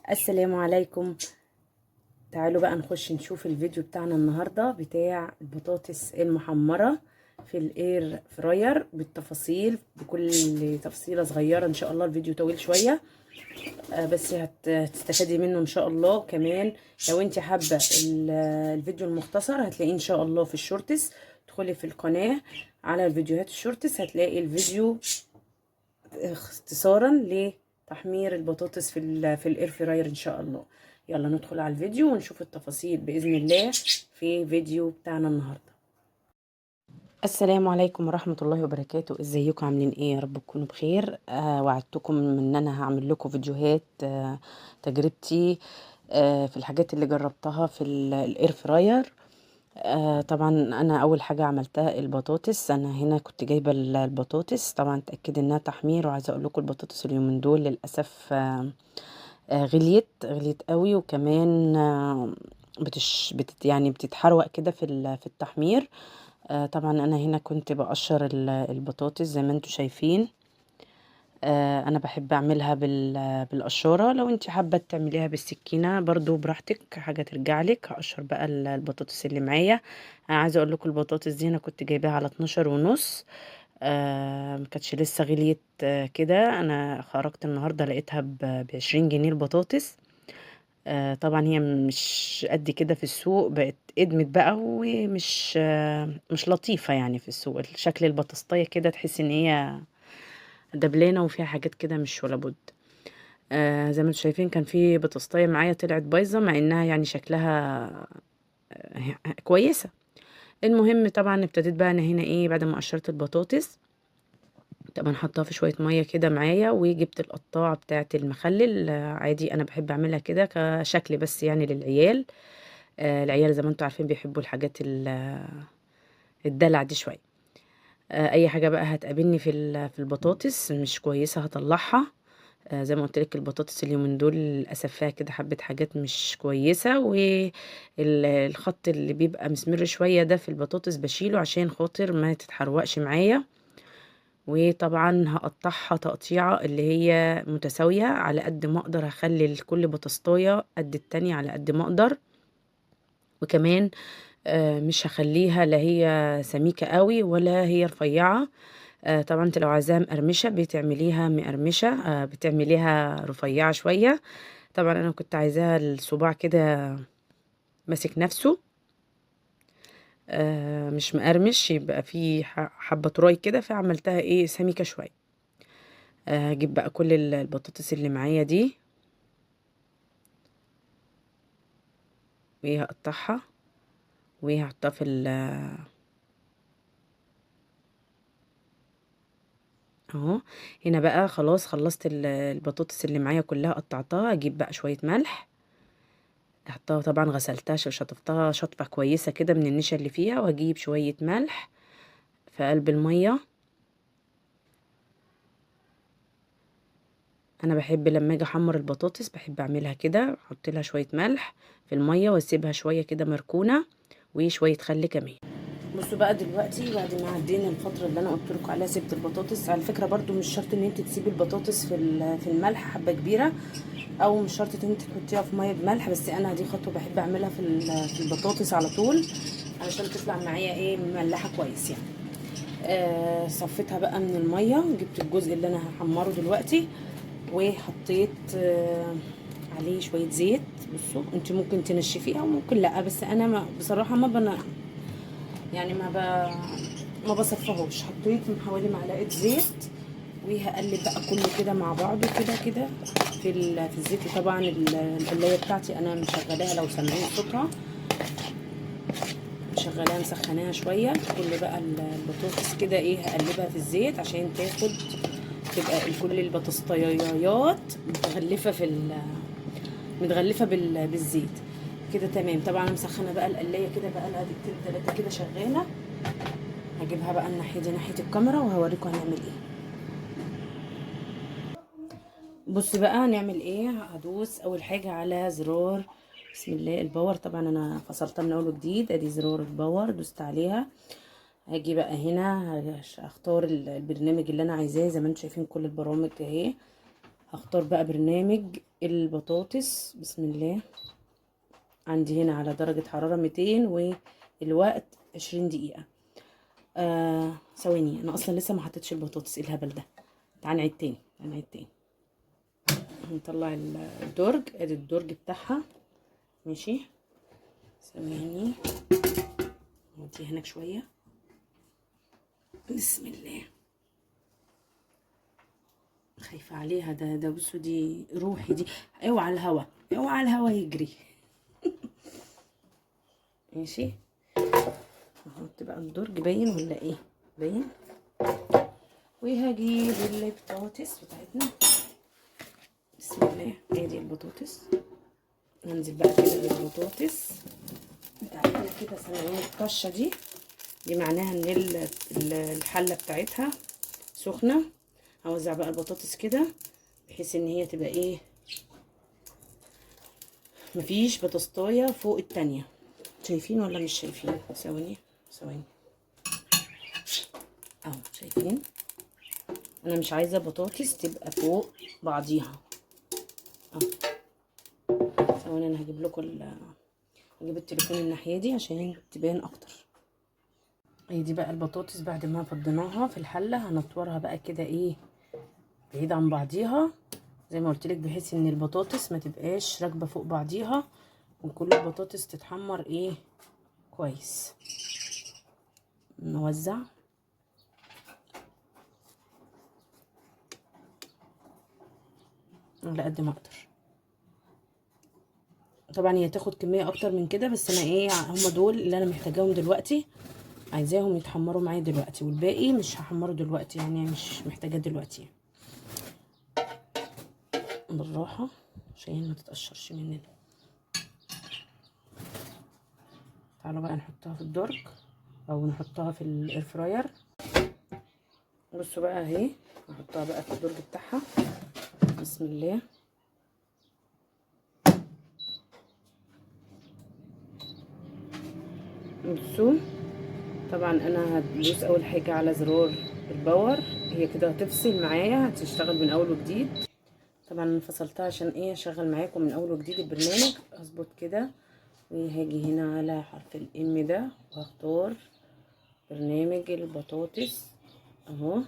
السلام عليكم. تعالوا بقى نخش نشوف الفيديو بتاعنا النهاردة بتاع البطاطس المحمرة في الاير فراير بالتفاصيل، بكل تفصيلة صغيرة. ان شاء الله الفيديو طويل شوية، بس هتستفادي منه ان شاء الله. كمان لو انت حابة الفيديو المختصر هتلاقيه ان شاء الله في الشورتس. ادخلي في القناة على الفيديوهات الشورتس، هتلاقي الفيديو اختصارا لتحمير البطاطس في الاير فراير ان شاء الله. يلا ندخل على الفيديو ونشوف التفاصيل باذن الله في فيديو بتاعنا النهارده. السلام عليكم ورحمه الله وبركاته. ازيكم؟ عاملين ايه؟ يا رب تكونوا بخير. وعدتكم ان انا هعمل لكم فيديوهات تجربتي في الحاجات اللي جربتها في الاير فراير. طبعا انا اول حاجه عملتها البطاطس. انا هنا كنت جايبه البطاطس، طبعا اتاكد انها تحمير. وعايزه اقول لكم البطاطس اليومين دول للاسف غليت قوي، وكمان يعني بتتحروق كده في التحمير. طبعا انا هنا كنت بقشر البطاطس زي ما انتم شايفين. انا بحب اعملها بالقشوره. لو انت حابه تعمليها بالسكينه برضو براحتك، حاجه ترجع لك. هقشر بقى البطاطس اللي معايا. انا عايزه اقول لكم البطاطس دي انا كنت جايباها على 12 ونص. ما كانتش لسه غليت كده. انا خرجت النهارده لقيتها ب20 جنيه البطاطس. طبعا هي مش قد كده في السوق، بقت ادمت بقى ومش مش لطيفه يعني في السوق. شكل البطاطسية كده تحس ان هي دبلانه وفيها حاجات كده مش ولا بد. زي ما انتم شايفين كان في بطاطساية معايا طلعت بايظة، مع انها يعني شكلها كويسة. المهم طبعا ابتديت بقى انا هنا ايه، بعد ما قشرت البطاطس طبعا حطها في شوية مية كده معايا، وجبت القطاعة بتاعة المخلل. عادي انا بحب اعملها كده كشكل بس يعني للعيال. العيال زي ما انتم عارفين بيحبوا الحاجات الدلع دي شوية. اي حاجة بقى هتقابلني في البطاطس مش كويسة هطلعها. زي ما قلت لك البطاطس اليومين دول للاسف فيها كده حبه حاجات مش كويسه، والخط اللي بيبقى مسمر شويه ده في البطاطس بشيله عشان خاطر ما تتحرقش معايا. وطبعا هقطعها تقطيعه اللي هي متساويه على قد ما اقدر، هخلي كل بطاطايه قد التانية على قد ما اقدر. وكمان مش هخليها لا هي سميكه قوي ولا هي رفيعه. طبعا انت لو عايزاها مقرمشه بتعمليها مقرمشه، بتعمليها رفيعه شويه. طبعا انا كنت عايزاها الصباع كده ماسك نفسه، مش مقرمش، يبقى فيه حبه طراي كده، فعملتها ايه سميكه شويه. هجيب بقى كل البطاطس اللي معايا دي وهقطعها وهحطها اهو. هنا بقى خلاص خلصت البطاطس اللي معايا كلها قطعتها. اجيب بقى شويه ملح، احطها طبعا غسلتها وشطفتها شطفه كويسه كده من النشا اللي فيها، واجيب شويه ملح في قلب الميه. انا بحب لما اجي احمر البطاطس بحب اعملها كده، احط لها شويه ملح في الميه واسيبها شويه كده مركونه، وشويه خل كمان. بصوا بقى دلوقتي بعد ما عدينا الفتره اللي انا قلت لكم عليها سبت البطاطس. على فكره برضو مش شرط ان انت تسيبي البطاطس في الملح حبه كبيره، او مش شرط ان انت تحطيها في ميه بملح، بس انا دي خطوه بحب اعملها في البطاطس على طول علشان تطلع معايا ايه مملحه كويس يعني. صفيتها بقى من الميه، جبت الجزء اللي انا هحمره دلوقتي وحطيت عليه شويه زيت. بصوا انت ممكن تنشفيها وممكن لا، بس انا ما بصراحه يعني ما بصفهوش. حطيت حوالي معلقه زيت وهقلب بقى كله كده مع بعضه كده كده في الزيت. طبعا القلايه بتاعتي انا مشغلاها لو سامعين صوتها، مشغلاها مسخناها شويه. كل بقى البطاطس كده ايه هقلبها في الزيت عشان تبقى كل البطاطسيات متغلفه بالزيت كده تمام. طبعا انا مسخنه بقى القلايه كده بقى لها دقيقتين 3 كده شغاله. هجيبها بقى الناحيه دي ناحيه الكاميرا وهوريكم هنعمل ايه. بص بقى هنعمل ايه. هدوس اول حاجه على زرار بسم الله الباور. طبعا انا فصلتها من اول وجديد، ادي زرار الباور دوست عليها. هاجي بقى هنا هختار البرنامج اللي انا عايزاه. زي ما انتم شايفين كل البرامج اهي. هختار بقى برنامج البطاطس. بسم الله. عندي هنا على درجة حرارة 200 والوقت 20 دقيقة. ثواني، انا اصلا لسه ما حطيتش البطاطس. ايه الهبل ده؟ تعال نعيد تاني. نطلع الدرج. ادي الدرج بتاعها. ماشي، ثواني نودي هناك شوية. بسم الله. خايفة عليها. ده بصوا، دي روحي دي. اوعى الهوا، اوعى الهوا يجري. ماشي. احط بقى الدرج. باين ولا ايه؟ باين. وهجيب البطاطس بتاعتنا. بسم الله. ادي البطاطس. ننزل بقى كده بالبطاطس بتاعتنا كده. ثانية. الطشة دي معناها ان الحلة بتاعتها سخنة. هوزع بقى البطاطس كده بحيث ان هي تبقى ايه، مفيش بطاطاية فوق التانية. شايفين ولا مش شايفين؟ ثواني. اهو شايفين. انا مش عايزة بطاطس تبقى فوق بعضيها. اهو. ثواني، انا هجيب لكم هجيب التليفون الناحية دي عشان تبان اكتر. هي دي بقى البطاطس بعد ما فضيناها في الحلة. هنطورها بقى كده ايه، بعيد عن بعضيها زي ما قلت لك، بحيث ان البطاطس ما تبقاش راكبه فوق بعضيها، وكل البطاطس تتحمر ايه كويس. نوزع. على قد ما اقدر. طبعا هي تاخد كميه اكتر من كده، بس انا ايه، هما دول اللي انا محتاجاهم دلوقتي، عايزاهم يتحمروا معايا دلوقتي، والباقي مش هحمره دلوقتي، يعني مش محتاجاه دلوقتي. بالراحه عشان ما تتقشرش مننا. تعالوا بقى نحطها في الدرج او نحطها في الاير فراير. بصوا بقى اهي، هحطها بقى في الدرج بتاعها. بسم الله. بصوا، طبعا انا هدوس اول حاجه على زرار الباور. هي كده هتفصل معايا، هتشتغل من اول وجديد. طبعا انا فصلتها عشان ايه، اشغل معاكم من اول وجديد البرنامج. اظبط كده وهاجي هنا على حرف الام ده وهختار برنامج البطاطس اهو.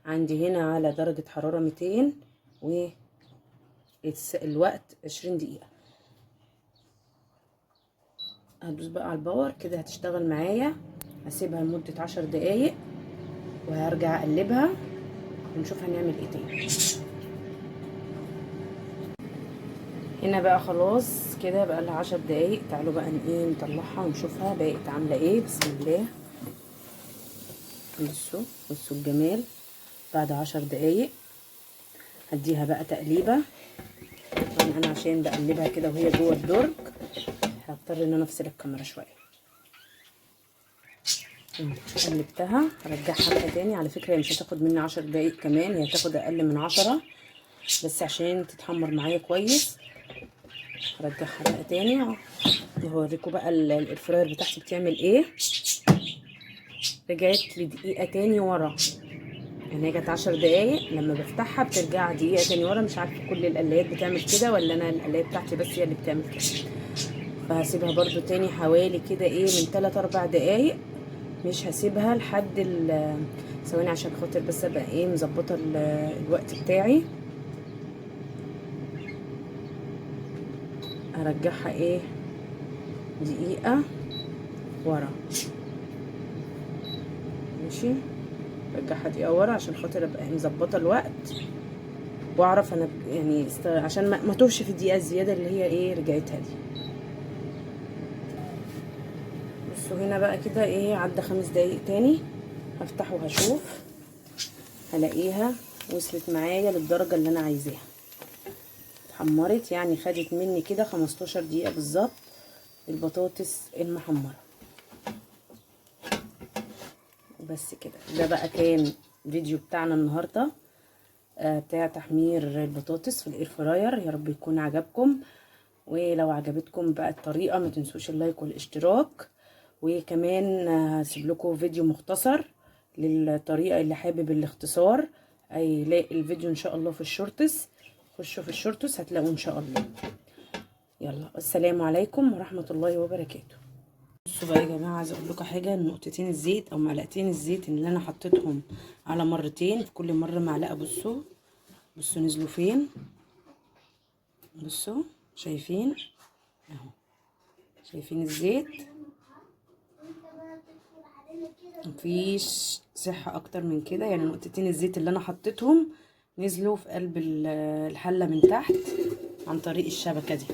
عندي هنا على درجه حراره 200 والوقت 20 دقيقه. هدوس بقى على الباور كده، هتشتغل معايا. هسيبها لمده 10 دقايق وهرجع اقلبها ونشوف هنعمل ايه تاني. هنا بقى خلاص كده بقى لها 10 دقايق. تعالوا بقى ايه نطلعها ونشوفها بقت عامله ايه. بسم الله. بصوا الجمال. بعد 10 دقايق هديها بقى تقليبه. طبعا انا عشان بقلبها كده وهي جوه الدرج هضطر ان انا افصل الكاميرا شويه. قلبتها. هرجعها بقى تاني. على فكره هي مش هتاخد مني 10 دقايق كمان، هي هتاخد اقل من 10 بس عشان تتحمر معايا كويس. هرجعها بقى تاني وهوريكم بقى الفراير بتاعتي بتعمل ايه. رجعت لدقيقه تاني ورا، يعني هي كانت 10 دقايق، لما بفتحها بترجع دقيقه تاني ورا. مش عارفه كل القلايات بتعمل كده ولا انا القلايه بتاعتي بس هي اللي بتعمل كده. فهسيبها برضو تاني حوالي كده ايه من 3-4 دقايق. مش هسيبها لحد ثواني عشان خاطر بس ابقى ايه مظبطه الوقت بتاعي. ارجعها ايه دقيقه ورا. ماشي، رجعها دقيقه ورا عشان خاطر ابقى مظبطه الوقت واعرف انا يعني عشان ما توهش في الدقيقه الزياده اللي هي ايه رجعتها دي. بصوا هنا بقى كده ايه عدى 5 دقايق تاني. هفتح وهشوف هلاقيها وصلت معايا للدرجه اللي انا عايزاها. اتحمرت يعني خدت مني كده 15 دقيقه بالظبط البطاطس المحمره. بس كده. ده بقى كان فيديو بتاعنا النهارده بتاع تحمير البطاطس في الاير فراير. يا رب يكون عجبكم، ولو عجبتكم بقى الطريقه ما تنسوش اللايك والاشتراك. وكمان هسيب لكم فيديو مختصر للطريقه اللي حابب الاختصار، هيلاقي الفيديو ان شاء الله في الشورتس. خشوا في الشورتس هتلاقوه ان شاء الله. يلا السلام عليكم ورحمة الله وبركاته. بصوا بقى يا جماعة، عايزة اقول لكم حاجة. نقطتين الزيت او معلقتين الزيت اللي انا حطيتهم على مرتين، في كل مرة معلقة. بصوا نزلوا فين. بصوا شايفين اهو، شايفين الزيت. مفيش صحة اكتر من كده. يعني نقطتين الزيت اللي انا حطيتهم نزلوا في قلب الحلة من تحت عن طريق الشبكة دي.